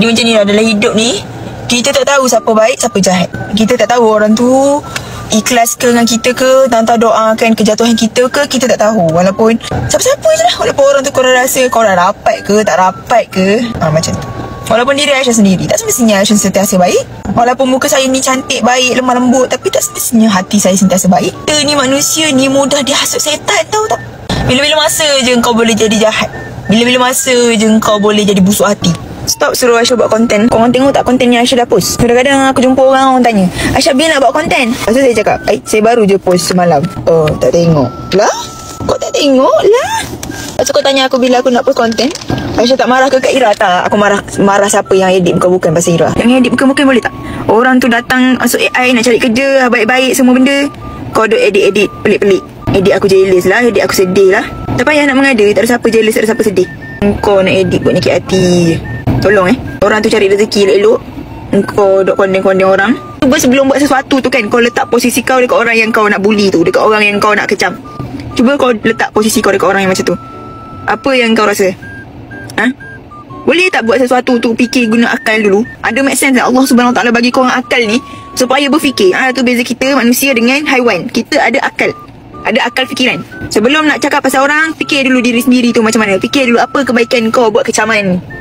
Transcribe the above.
Dia macam ni lah, dalam hidup ni kita tak tahu siapa baik, siapa jahat. Kita tak tahu orang tu ikhlas ke dengan kita ke, tak doakan kejatuhan kita ke, kita tak tahu. Walaupun siapa-siapa je lah, walaupun orang tu korang rasa korang rapat ke, tak rapat ke, macam tu. Walaupun diri Aisyah sendiri, tak semestinya Aisyah sentiasa baik. Walaupun muka saya ni cantik, baik, lemah lembut, tapi tak semestinya hati saya sentiasa baik. Kita ni manusia ni mudah dihasut setan, tahu tak? Bila-bila masa je kau boleh jadi jahat. Bila-bila masa je kau boleh jadi busuk hati. Stop suruh Aisyah buat konten. Korang tengok tak konten yang Aisyah dah post? Kadang-kadang aku jumpa orang tanya, Aisyah bila nak buat konten? Lepas tu saya cakap, saya baru je post semalam. Oh, tak tengok. Lah? Kau tak tengok lah? Lepas tu kau tanya aku bila aku nak post konten. Aisyah tak marah ke Kak Ira? Tak. Aku marah siapa yang edit bukan pasal Ira. Yang edit bukan boleh tak? Orang tu datang masuk AI nak cari kerja, baik-baik semua benda. Kau duk edit pelik-pelik. Edit aku jealous lah, edit aku sedih lah. Tak payah nak mengada, tak ada siapa jealous, tak ada siapa sedih. Kau nak edit buat nyakit hati. Tolong orang tu cari rezeki elok-elok, kau duk kondeng-kondeng orang. Cuba sebelum buat sesuatu tu kan, kau letak posisi kau dekat orang yang kau nak bully tu, dekat orang yang kau nak kecam. Cuba kau letak posisi kau dekat orang yang macam tu. Apa yang kau rasa? Boleh tak buat sesuatu tu fikir guna akal dulu? Ada make sense tak? Allah Subhanahu Taala bagi korang akal ni supaya berfikir. Tu beza kita manusia dengan haiwan. Kita ada akal. Ada akal fikiran. Sebelum nak cakap pasal orang, fikir dulu diri sendiri tu macam mana. Fikir dulu apa kebaikan kau buat kecaman.